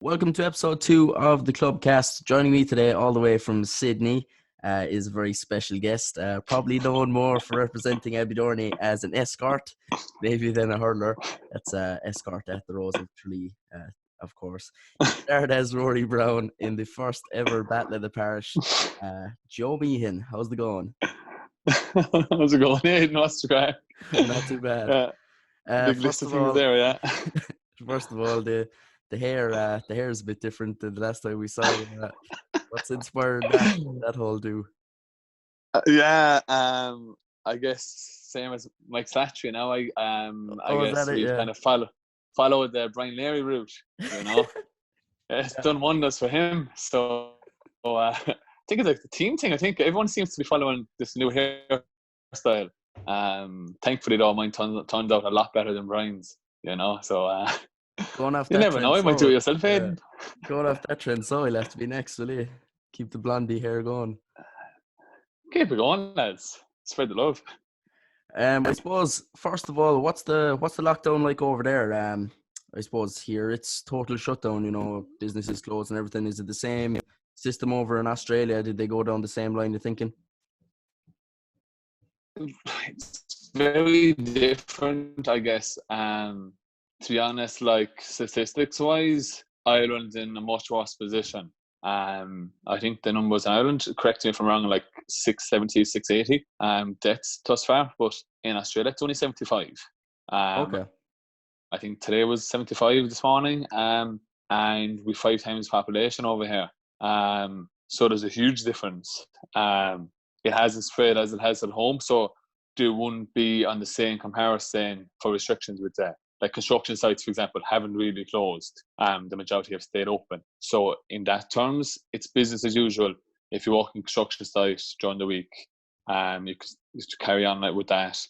Welcome to episode 2 of the Clubcast. Joining me today, all the way from Sydney, is a very special guest, probably known more for representing Abidorney as an escort, maybe than a hurler. That's escort at the Rose of Tralee, of course. He started as Rory Brown in the first ever Battle of the Parish. Joe Meehan, how's it going? How's it going? Yeah, no, it's okay. Not too bad. Yeah, big list First of of things all, there, yeah. the hair is a bit different than the last time we saw you. What's inspired that whole do? Yeah, I guess same as Mike Slattery, I Oh, is that guess it? we've Yeah. kind of followed the Brian Leary route, you know. It's done wonders for him. I think it's like the team thing. I think everyone seems to be following this new hairstyle. Thankfully though, mine turned out a lot better than Brian's, you know. Going off You that never know, trend, you might do it so yourself, yeah, Aidan. going off that trend, so he'll have to be next, will he? Keep the blondie hair going. Keep it going, lads. Spread the love. I suppose first of all, what's the lockdown like over there? I suppose here it's total shutdown. Businesses closed and everything. Is it the same system over in Australia? Did they go down the same line of thinking? It's very different, I guess. To be honest, like statistics wise, Ireland's in a much worse position. I think the numbers in Ireland, correct me if I'm wrong, like 670, 680 deaths thus far, but in Australia it's only 75. Um, Okay. I think today was 75 this morning, and we 5 times the population over here. So there's a huge difference. It hasn't spread as it has at home, so there wouldn't be on the same comparison for restrictions with that. Like construction sites, for example, haven't really closed. The majority have stayed open. So in that terms, it's business as usual. If you work in construction sites during the week, you can just carry on like with that.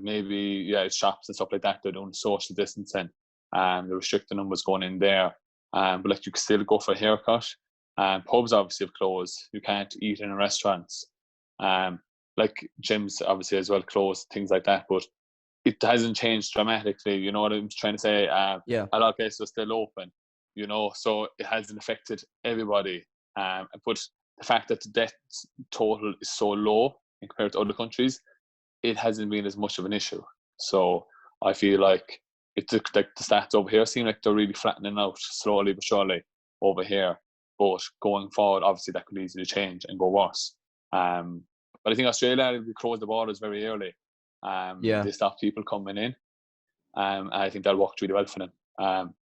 Maybe shops and stuff like that. They're doing social distancing. They're restricting numbers going in there. But like you can still go for a haircut. Pubs obviously have closed. You can't eat in restaurants. Like gyms obviously as well closed, things like that. But it hasn't changed dramatically. You know what I'm trying to say? A Yeah. lot of places are still open. So it hasn't affected everybody. But the fact that the death total is so low compared to other countries, it hasn't been as much of an issue. So I feel like like the stats over here seem like they're really flattening out slowly but surely over here. But going forward, obviously that could easily change and go worse. But I think Australia, they closed the borders very early. Yeah. They stopped people coming in. And I think that worked really well for them.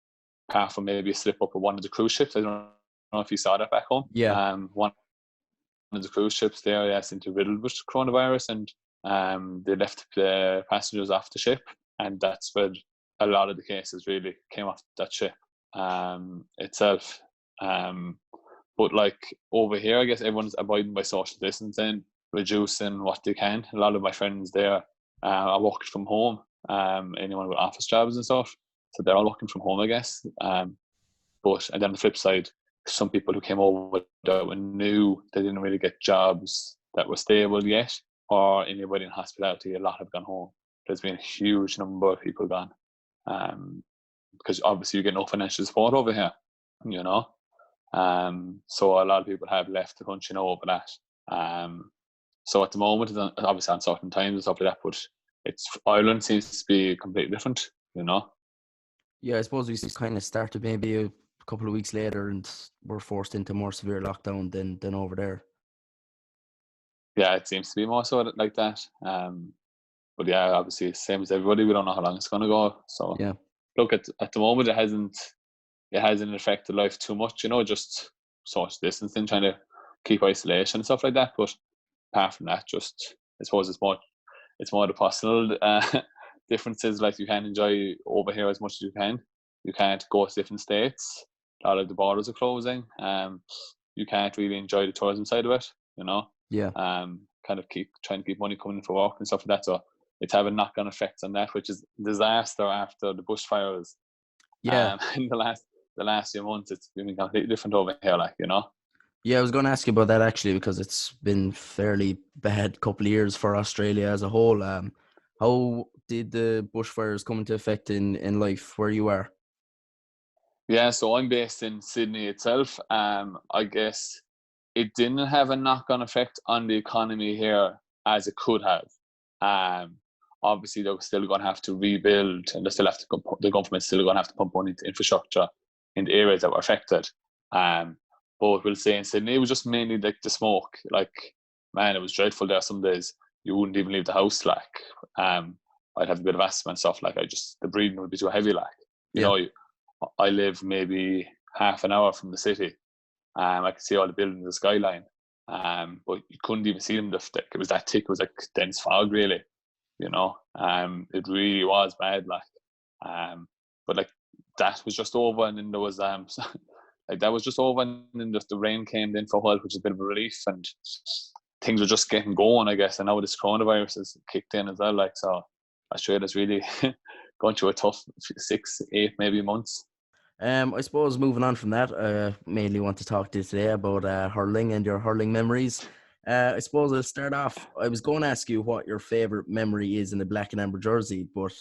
Apart from maybe a slip up of one of the cruise ships. I don't know if you saw that back home. Yeah. One of the cruise ships there, yeah, seemed to riddled with coronavirus, and they left the passengers off the ship, and that's where a lot of the cases really came off that ship itself. But like over here, I guess everyone's abiding by social distancing, reducing what they can. A lot of my friends there are working from home. Anyone with office jobs and stuff, so they're all working from home, I guess. But and then on the flip side, some people who came over that knew they didn't really get jobs that were stable yet, or anybody in hospitality, a lot have gone home. There's been a huge number of people gone, because obviously you get no financial support over here, you know. So a lot of people have left the country now over that. So at the moment, it's obviously uncertain times and stuff like that, but Ireland seems to be completely different, you know. Yeah, I suppose we kind of started maybe a couple of weeks later and were forced into more severe lockdown than over there. Yeah, it seems to be more so like that. But yeah, obviously, same as everybody, we don't know how long it's going to go. So Yeah. look, at the moment, it hasn't affected life too much, you know, just social distancing, trying to keep isolation and stuff like that. But apart from that, just I suppose it's more the personal differences. Like you can't enjoy over here as much as you can. You can't go to different states. A lot of the borders are closing. You can't really enjoy the tourism side of it, you know. Yeah. Kind of trying to keep money coming in for work and stuff like that. So it's having knock-on effects on that, which is disaster after the bushfires. Yeah. In the last few months, it's been completely different over here, like, you know. Yeah, I was going to ask you about that actually because it's been fairly bad couple of years for Australia as a whole. How did the bushfires come into effect in life where you are? Yeah, so I'm based in Sydney itself. I guess it didn't have a knock-on effect on the economy here as it could have. Um, Obviously, they're still going to have to rebuild, and the government's still going to have to pump money into infrastructure in the areas that were affected. Um, but we'll say in Sydney, it was just mainly like the smoke. Like, man, it was dreadful there some days. You wouldn't even leave the house. Like, I'd have a bit of asthma and stuff. Like, the breathing would be too heavy. Like, you Yeah. know, I live maybe half an hour from the city. I could see all the buildings, the skyline. But you couldn't even see them. It was that thick. It was like dense fog, really. You know, it really was bad. Like, but like that was just over, and then there was like that was just over, and then just the rain came in for a while, which is a bit of a relief, and things were just getting going, I guess. And now this coronavirus has kicked in as well. Like, so Australia's really going through a tough 6, 8 maybe months. I suppose moving on from that, mainly want to talk to you today about hurling and your hurling memories. I suppose I'll start off. I was going to ask you what your favorite memory is in a black and amber jersey, but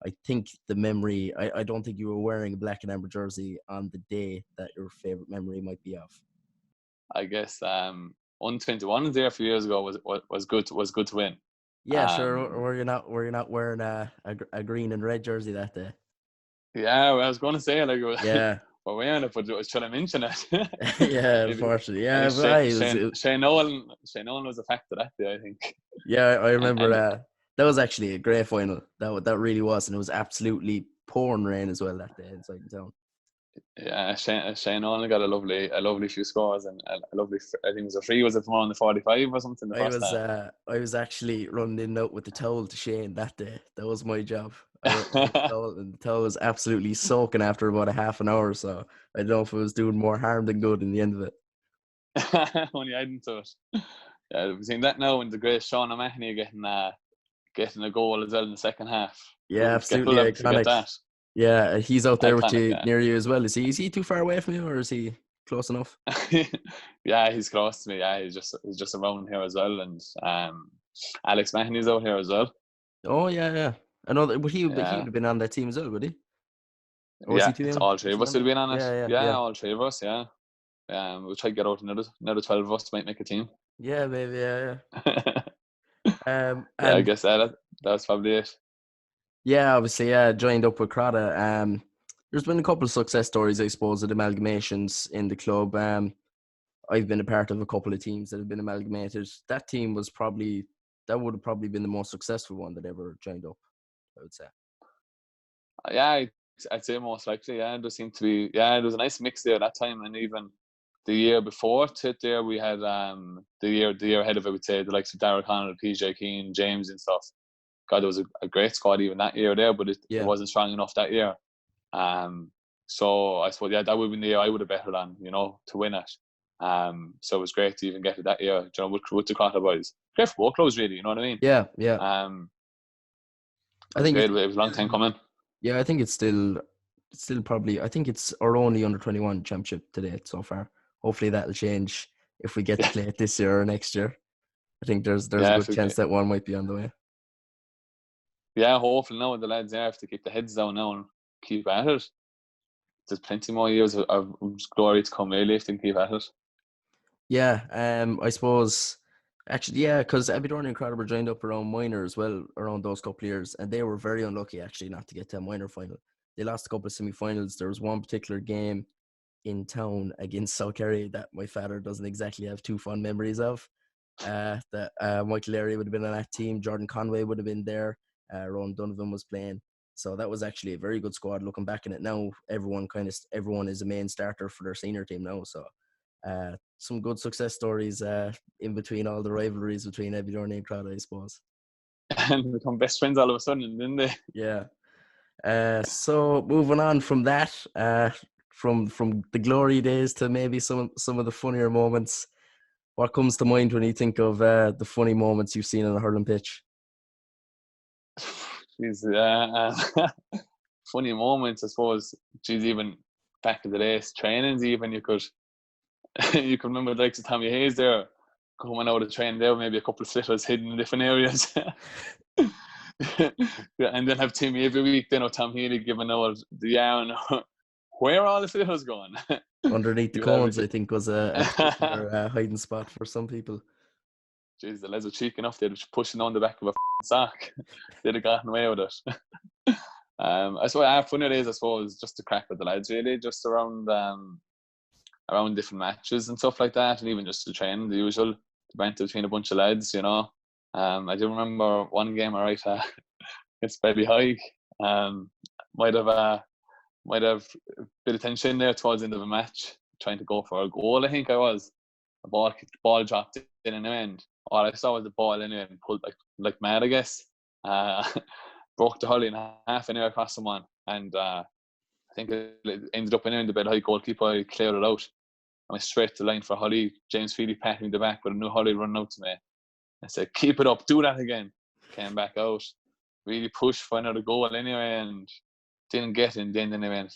I think the memory, I don't think you were wearing a black and amber jersey on the day that your favorite memory might be of. I guess under 21 there a few years ago was good to win. Yeah, sure. Were you not wearing a green and red jersey that day? Yeah, well, I was going to say like Yeah. we're wearing it, but I was trying to mention it. Yeah, Maybe unfortunately. I Yeah, think but Shane Nolan was a factor that day, I think. yeah, I remember And that was actually a great final. That really was, and it was absolutely pouring rain as well that day inside the town. yeah, Shane Nolan got a lovely few scores and a lovely. I think it was a free. Was it from around the 45 or something the first half? I was actually running in and out with the towel to Shane that day. That was my job. I went with the towel, and the towel was absolutely soaking after about a half an hour. So I don't know if it was doing more harm than good in the end of it. Only I didn't do it. Yeah, we've seen that now in the great Sean O'Mahony getting a goal as well in the second half. Yeah, We'll absolutely never forget iconic. that. Yeah, he's out there with Iconic, you yeah. near you as well. Is he too far away from you, or is he close enough? Yeah, he's close to me. Yeah, he's just around here as well, and Alex Mahoney's out here as well. Oh yeah, yeah. I know that. But he would Yeah, have been on that team as well, would he? Or was he yeah, too it's young? all Do three you of us will remember? be in on it. Yeah, yeah, Yeah, yeah. all three of us. Yeah, we'll try to get out another 12 of us might make a team. Yeah, maybe. Yeah, yeah. Yeah, I And guess that's probably it. yeah, obviously, yeah, joined up with Crota. There's been a couple of success stories, I suppose, at amalgamations in the club. I've been a part of a couple of teams that have been amalgamated. That team that would have probably been the most successful one that ever joined up, I would say. Yeah, I'd say most likely. Yeah, there seemed to be. Yeah, there was a nice mix there that time, and even the year before it there, we had the year ahead of it. I would say the likes of Darrell Connell, PJ Keane, James, and stuff. God, there was a great squad even that year there, but it Yeah, wasn't strong enough that year. So I suppose yeah, that would have been the year I would have betted on, to win it. So it was great to even get it that year, with the Carter boys. Great for both clubs, really. You know what I mean? yeah, yeah. It I was think great. it's It was a long time coming. yeah. I think it's still probably. I think it's our only under-21 championship to date so far. Hopefully that'll change if we get to play it this year or next year. I think there's a Yeah, good chance that one might be on the way. yeah. Hopefully now the lads there have to keep the heads down now and keep at it. There's plenty more years of glory to come, really, if they can keep at it. Yeah, I suppose actually, yeah, because Aberdeen and Crowder were joined up around minor as well around those couple of years, and they were very unlucky actually not to get to a minor final. They lost a couple of semi-finals. There was one particular game in town against South Kerry that my father doesn't exactly have too fond memories of. That Michael Leary would have been on that team. Jordan Conway would have been there. Rowan Donovan was playing. So that was actually a very good squad. Looking back in it now, everyone is a main starter for their senior team now. So some good success stories in between all the rivalries between Aberdeen and Crowd, I suppose. And become best friends all of a sudden, didn't they? Yeah. So moving on from that, from the glory days to maybe some of the funnier moments. What comes to mind when you think of the funny moments you've seen on a hurling pitch? Jeez, funny moments, I suppose. Geez, even back in the days, trainings, even you could you can remember the likes of Tommy Hayes there coming out of the train there, maybe a couple of slippers hidden in different areas. Yeah, and then have Timmy every week, then or Tom Healy giving out the yarn where are all the fiddles going? Underneath the You have cones, I everything. think, was a particular hiding spot for some people. Jeez, the lads were cheeky enough. They'd be pushing on the back of a sack. They'd have gotten away with it. I suppose funny days, I suppose, just to crack with the lads, really, just around different matches and stuff like that, and even just to train, the usual banter between a bunch of lads, you know. I do remember one game, all right, against Baby High. Might have a bit of tension there towards the end of a match, trying to go for a goal. I think I was. The ball dropped in the end. All I saw was the ball anyway and pulled like mad, I guess. Broke the hurley in half anyway across someone, and I think it ended up in the bed high goalkeeper. I cleared it out. I went straight to the line for Holly. James Feely patting me the back with a new Holly running out to me. I said, "Keep it up, do that again." Came back out, really pushed for another goal anyway, and didn't get in the end anyway.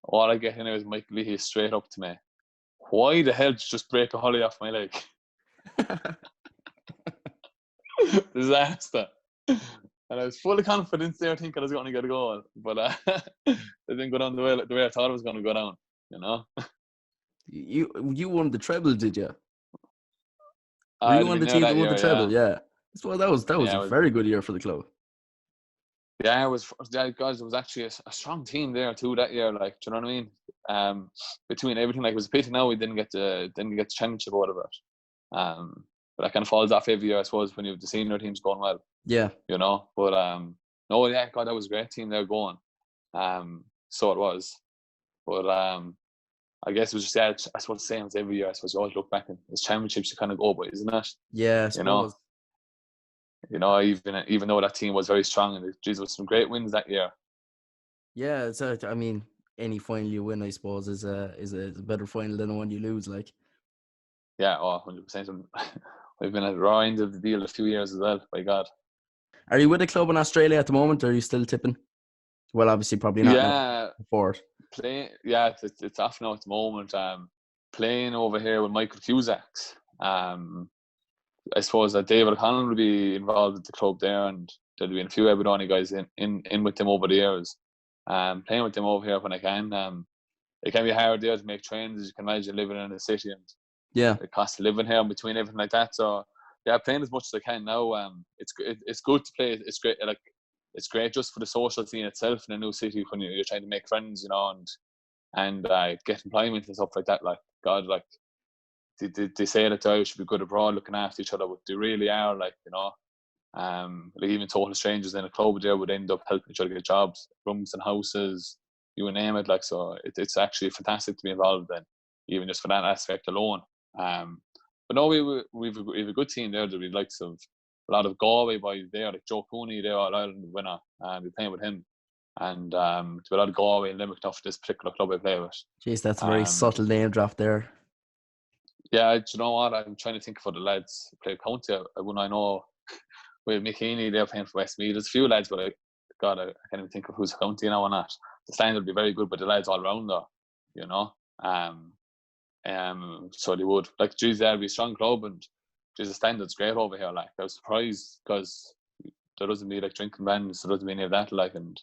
All I get anyway is Michael Leahy straight up to me. Why the hell did you just break a Holly off my leg? Disaster. And I was full of confidence there, thinking I was going to get a goal, but it didn't go down the way I thought it was going to go down. You know. You won the treble, did you? Were I'd you have on been the there team that that won the year, treble? yeah. Yeah. Well, that was Yeah, a very good year for the club. Yeah, it was. Yeah, guys, it was actually a strong team there too that year. Like, do you know what I mean? Between everything, like, it was a pity now we didn't get the championship out of it. But that kind of falls off every year, I suppose, when you have the senior teams going well. Yeah. You know, but no, yeah, God, that was a great team there going. So it was, but I guess it was just, yeah, I suppose the same as every year. I suppose you always look back and it's championships you kind of go by, isn't it? Yeah, I You suppose. know, even though that team was very strong and there was some great wins that year. Yeah, I mean, any final you win, I suppose, is a better final than the one you lose. Like. Yeah, 100%. We've been at the raw end of the deal a few years as well. By God. Are you with a club in Australia at the moment, or are you still tipping? Well, obviously, probably not. Yeah, before it. playing. Yeah, it's off now at the moment. Playing over here with Michael Cusacks. I suppose that David O'Connell will be involved with the club there, and there'll be a few Aberdeen guys in with them over the years. Playing with them over here when I can. It can be hard there to make trains, as you can imagine, living in the city and the cost of living here and between everything like that. So yeah, playing as much as I can now. It's good to play. It's great. Like, it's great just for the social scene itself in a new city when you're trying to make friends, you know, and get employment and stuff like that. Like, God, like they say that they should be good abroad, looking after each other, but they really are. Like, you know, like even total strangers in a club there would end up helping each other get jobs, rooms and houses, you name it. Like, so it's actually fantastic to be involved in, even just for that aspect alone. But no, we've a good team there. There'll be likes of a lot of Galway boys there, like Joe Cooney, the All-Ireland winner. We're playing with him. And there'll be a lot of Galway and Limerick for this particular club I play with. Jeez, that's a very subtle name drop there. Yeah, do you know what? I'm trying to think for the lads who play county. When I know with McKeaney, they're playing for Westmeath. There's a few lads, but I can't even think of who's county now or not. The standard will be very good, but the lads all around there, you know. So they would, like, geez, there'll be a strong club, and geez, the standard's great over here. Like, I was surprised because there doesn't be like drinking bans, there doesn't be any of that, like, and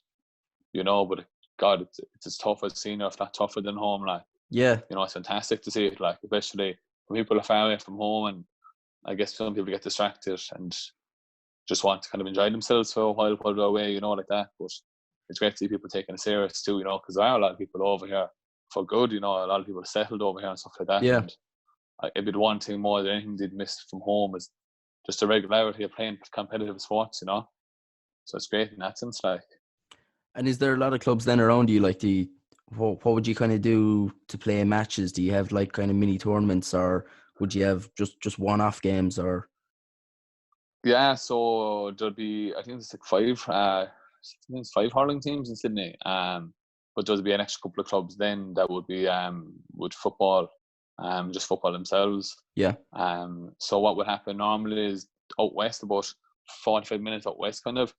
you know, but God, it's as tough as senior, if not tougher than home. Like, yeah, you know, it's fantastic to see it. Like, especially when people are far away from home, and I guess some people get distracted and just want to kind of enjoy themselves for a while they're away, you know, like that. But it's great to see people taking it serious too, you know, because there are a lot of people over here for good, you know, a lot of people settled over here and stuff like that. Yeah. And it'd be the one thing more than anything they'd miss from home is just the regularity of playing competitive sports, you know. So it's great in that sense, like. And is there a lot of clubs then around you? Like, what would you kind of do to play matches? Do you have like kind of mini tournaments, or would you have just one-off games, or? Yeah, so there'll be, I think it's like five hurling teams in Sydney. But there'll be an extra couple of clubs then that would be with football, just football themselves. Yeah. So what would happen normally is out west, about 45 minutes out west, kind of,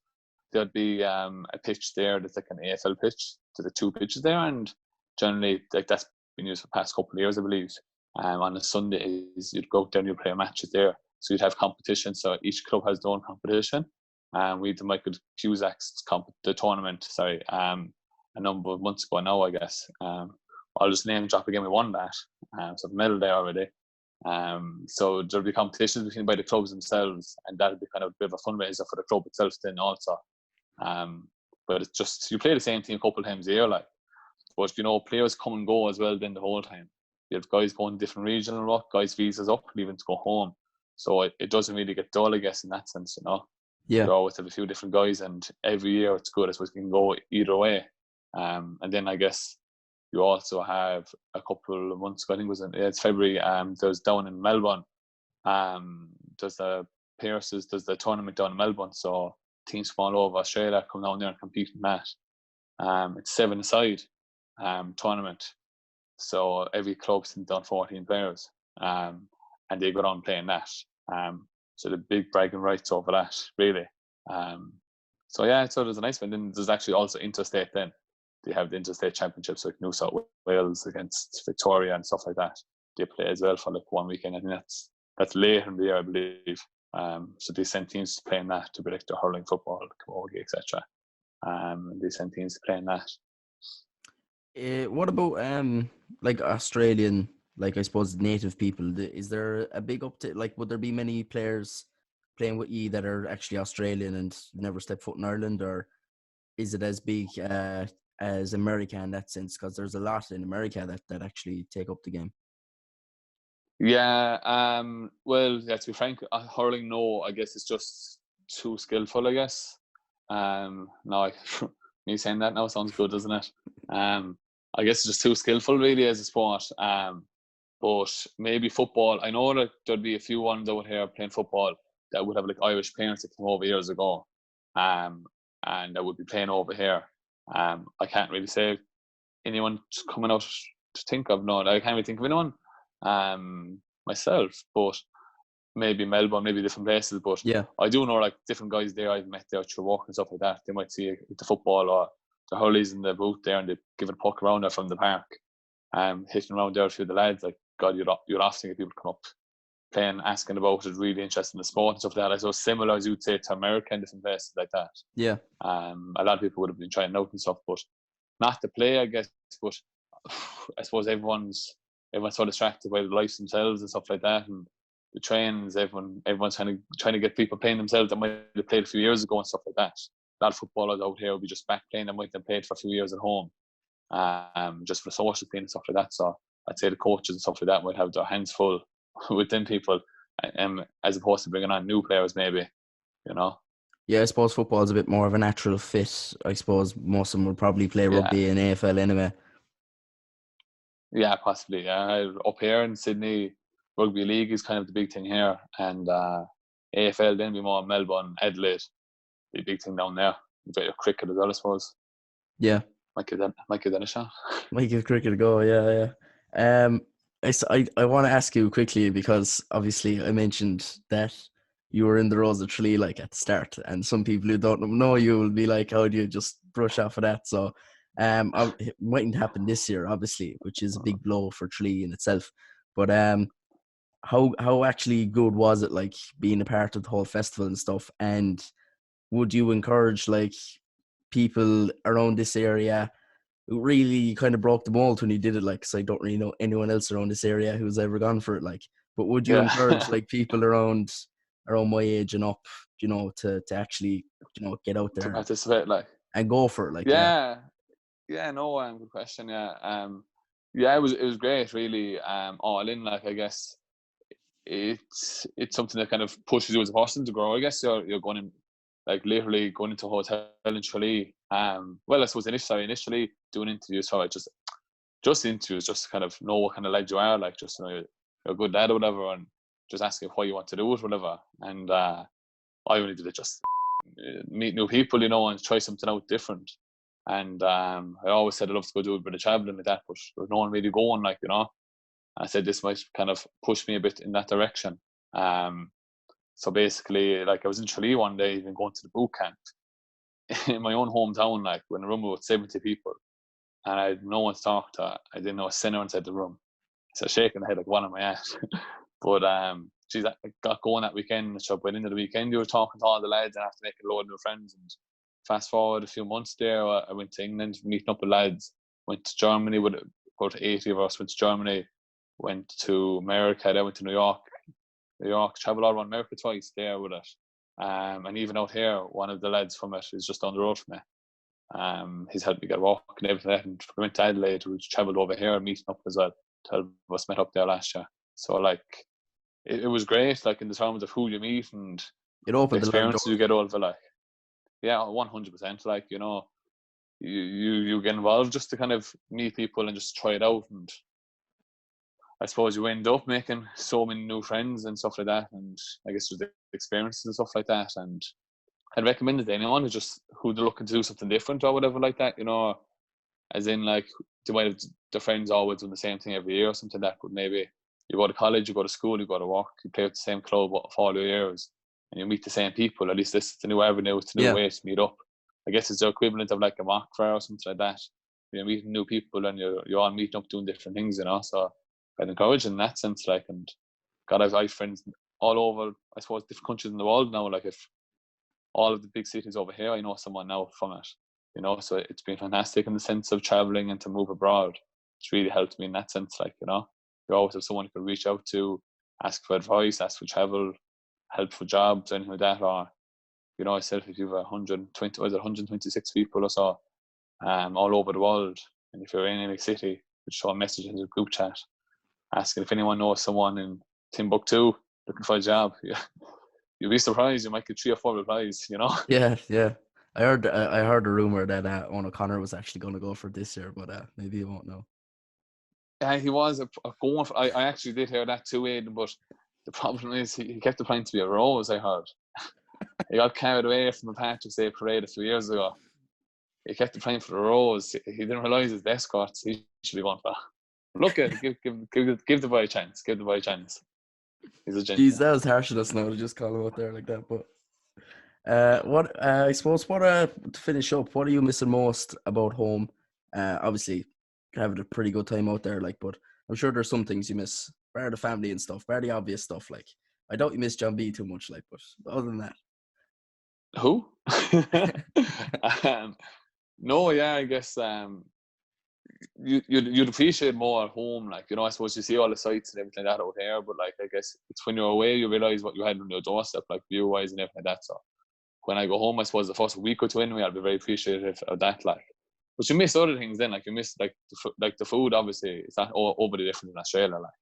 there'd be a pitch there that's like an AFL pitch. There's two pitches there, and generally, like, that's been used for the past couple of years, I believe. On a Sunday, you'd go out there and you'd play matches there. So you'd have competition. So each club has their own competition. We had the Michael Cusacks the tournament. a number of months ago now, I guess. I'll just name drop again. We won that, so the medal there already. So there'll be competitions by the clubs themselves, and that'll be kind of a bit of a fundraiser for the club itself then also. But it's just, you play the same team a couple of times a year, like, but players come and go as well then the whole time. You have guys going different regional work, guys visas up, leaving to go home. So it doesn't really get dull, I guess, in that sense, Yeah. You always have a few different guys, and every year it's good. I suppose it can go either way. And then I guess you also have a couple of months ago, I think it's February, there's down in Melbourne, there's the Pierce's, there's the tournament down in Melbourne, so teams from all over Australia come down there and compete in that. It's 7-a-side tournament, so every club's done 14 players, and they go down playing that. So the big bragging rights over that, really. So there's a nice one. Then there's actually also interstate then. They have the interstate championships like New South Wales against Victoria and stuff like that. They play as well for like one weekend. I think that's later in the year, I believe. So they send teams to playing that to be like the hurling, football, camogie, etc. And they send teams to playing that. What about like Australian, like I suppose native people? Is there a big uptake? Like, would there be many players playing with you that are actually Australian and never stepped foot in Ireland, or is it as big as America in that sense? Because there's a lot in America that actually take up the game. Yeah. Well, to be frank, hurling, no, I guess it's just too skillful, I guess. No, me saying that now sounds good, doesn't it? I guess it's just too skillful, really, as a sport. But maybe football. I know that there'd be a few ones out here playing football that would have like Irish parents that came over years ago, and that would be playing over here. I can't really say anyone just coming out to think of. No, I can't really think of anyone myself. But maybe Melbourne, maybe different places. But yeah, I do know like different guys there I've met there through work and stuff like that. They might see the football or the hurleys in the boot there, and they give it a puck around there from the park, hitting around there through the lads. Like, God, you'd often get people come up playing, asking about it, really interested in the sport and stuff like that. I suppose similar as you'd say to America and different places like that. Yeah. A lot of people would have been trying out and stuff, but not to play, I guess. But I suppose everyone's so distracted by the lives themselves and stuff like that, and the trains. Everyone's trying to get people playing themselves that might have played a few years ago and stuff like that. A lot of footballers out here will be just back playing that might have played for a few years at home, just for social thing and stuff like that. So I'd say the coaches and stuff like that might have their hands full with them people, as opposed to bringing on new players, maybe. Yeah, I suppose football is a bit more of a natural fit. I suppose most of them would probably play rugby and AFL anyway. Yeah, possibly. Yeah, up here in Sydney, rugby league is kind of the big thing here, and AFL then be more Melbourne, Adelaide, the big thing down there. A bit of cricket as well, I suppose. Yeah, might give that a shot. Might give cricket a go. Yeah. I want to ask you quickly, because obviously I mentioned that you were in the Rose of Tralee like at the start, and some people who don't know you will be like, how do you just brush off of that? So it mightn't happen this year, obviously, which is a big blow for Tralee in itself. But how actually good was it, like, being a part of the whole festival and stuff? And would you encourage like people around this area who really kind of broke the mold when you did it? Like, because I don't really know anyone else around this area who's ever gone for it. Like, but would you encourage like people around my age and up, to actually, get out there to participate, like, and go for it? Like, yeah, no, good question. It was great, really. All in, like, I guess it's something that kind of pushes you as a person to grow. I guess you're going in, like, literally going into a hotel in Tralee. Well, I suppose initially doing interviews, so I just interviews, just to kind of know what kind of lad you are, like, just you're a good lad or whatever, and just asking what you want to do it, whatever. And I only did it just meet new people, and try something out different. And I always said I'd love to go do a bit of traveling like that, but there's no one really going, like, I said this might kind of push me a bit in that direction. So basically, like, I was in Tralee one day, even going to the boot camp in my own hometown, like, in a room with 70 people, and I had no one to talk to. I didn't know a sinner inside the room. So shaking the head like, what am I at? But geez, I got going that weekend. So by the end of the weekend, you were talking to all the lads, and after making a load of new friends, and fast forward a few months there, I went to England, meeting up with lads. Went to Germany with about 80 of us. Went to Germany. Went to America. Then went to New York. Traveled all around America twice there with it. And even out here, one of the lads from it is just down the road from me. He's helped me get a walk and everything. And we went to Adelaide. We travelled over here, meeting up as well. 12 of us met up there last year. So like, it was great. Like in the terms of who you meet and It the opened a lot of experiences doors. you get over. Like, yeah, 100%. Like, you know, you get involved just to kind of meet people and just try it out. And I suppose you end up making so many new friends and stuff like that. And I guess there's the experiences and stuff like that. And I'd recommend it to anyone who's looking to do something different or whatever like that, you know, as in like they might have their friends always doing the same thing every year or something like that, but maybe you go to college, you go to school, you go to work, you play with the same club for all your years and you meet the same people. At least this is the new avenue, it's a new way to meet up. I guess it's the equivalent of like a mock fair or something like that. You're meeting new people and you're all meeting up doing different things, you know. So I'd encourage in that sense, like, and God, I've friends all over, I suppose, different countries in the world now. Like, if all of the big cities over here, I know someone now from it, you know. So it's been fantastic in the sense of traveling and to move abroad. It's really helped me in that sense, like, you know. You always have someone you can reach out to, ask for advice, ask for travel, help for jobs, anything like that. Or, you know, I said if you have 126 people or so, all over the world, and if you're in any city, you show a message in the group chat, asking if anyone knows someone in Timbuktu looking for a job. Yeah. You'll be surprised. You might get 3 or 4 replies, you know? Yeah, yeah. I heard a rumor that Owen O'Connor was actually going to go for this year, but maybe you won't know. Yeah, he was going for, I actually did hear that too, Aidan, but the problem is he kept applying to be a rose, I heard. He got carried away from the Patrick's Day parade a few years ago. He kept applying for the rose. He didn't realise his escorts he should be going for. Look at give the boy a chance. Give the boy a chance. He's a gentleman. Jeez, that was harsh of us now to just call him out there like that. But I suppose to finish up, what are you missing most about home? Obviously, you're having a pretty good time out there, like, but I'm sure there's some things you miss, bar the family and stuff, bar the obvious stuff. Like, I doubt you miss John B too much, like, but other than that, Who? No, yeah, I guess you'd appreciate more at home, like, you know. I suppose you see all the sights and everything like that out here, but like, I guess it's when you're away you realise what you had on your doorstep, like view wise and everything like that. So when I go home, I suppose the first week or two anyway, I'll be very appreciative of that, like. But you miss other things then, like you miss like the food. Obviously, it's not overly different in Australia, like.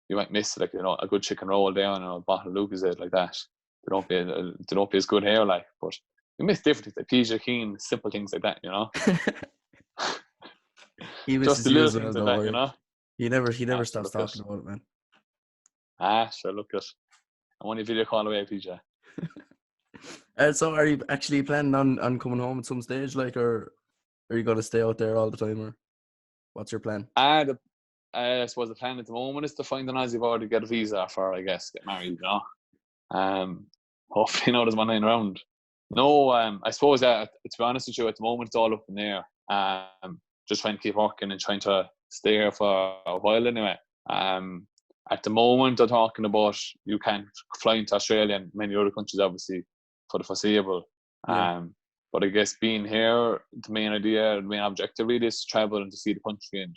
You might miss, like, you know, a good chicken roll down and a bottle of Lucozade like that. They don't be as good here, like, but you miss different things like PJ Keen, simple things like that, you know. he Just misses the you little as well. things like Don't that, you worry. know. He never So stops look at, talking about it, man. sure, look at. I'm only video call away, PJ. So, are you actually planning on coming home at some stage, like, or are you going to stay out there all the time, or what's your plan? I suppose the plan at the moment is to find an Aussie boy to get a visa for, I guess, get married, you know. Hopefully, you know, there's one lying around. No, I suppose to be honest with you, at the moment it's all up in the air. Just trying to keep working and trying to stay here for a while anyway. At the moment, they're talking about you can't fly into Australia and many other countries, obviously, for the foreseeable. Yeah. But I guess being here, the main objective really is to travel and to see the country and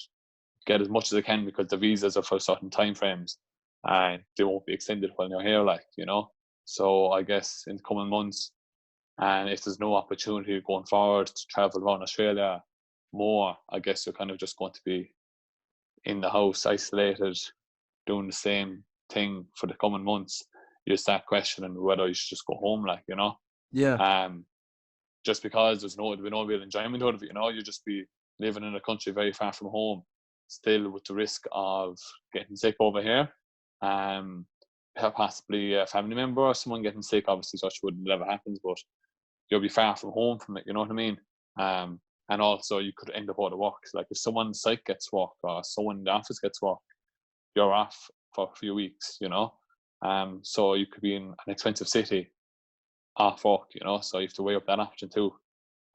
get as much as I can, because the visas are for certain time frames and they won't be extended while you're here, like, you know. So I guess in the coming months, and if there's no opportunity going forward to travel around Australia more, I guess you're kind of just going to be in the house, isolated, doing the same thing for the coming months. You start questioning whether you should just go home, like, you know. Yeah. Just because there'll be no real enjoyment out of it, you know. You just be living in a country very far from home, still with the risk of getting sick over here. Possibly a family member or someone getting sick, obviously such would never happens, but you'll be far from home from it, you know what I mean? And also you could end up out of work. Like if someone's site gets work or someone in the office gets work, you're off for a few weeks, you know. So you could be in an expensive city off work, you know, so you have to weigh up that option too.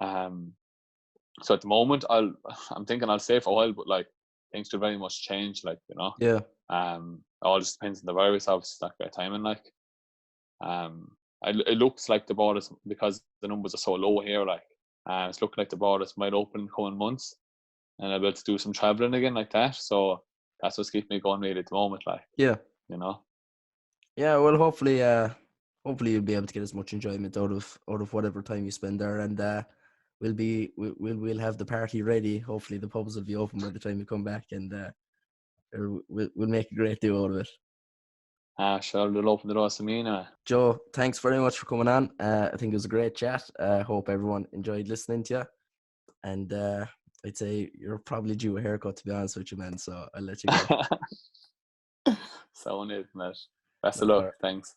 So at the moment I'm thinking I'll stay for a while, but like things could very much change, like, you know. Yeah. It all just depends on the virus, obviously. It's not great timing, like. it looks like the borders, because the numbers are so low here, like it's looking like the borders might open in the coming months, and I'll be able to do some traveling again like that. So that's what's keeping me going really at the moment, like, Yeah. you know. Yeah, well, hopefully you'll be able to get as much enjoyment out of whatever time you spend there, and we'll have the party ready. Hopefully the pubs will be open by the time you come back, and we'll make a great do out of it. Sure, they'll open the doors to me now. Joe, thanks very much for coming on. I think it was a great chat. Hope everyone enjoyed listening to you, and I'd say you're probably due a haircut, to be honest with you, man. So I'll let you go. So it, mate. Best No, of luck. Thanks.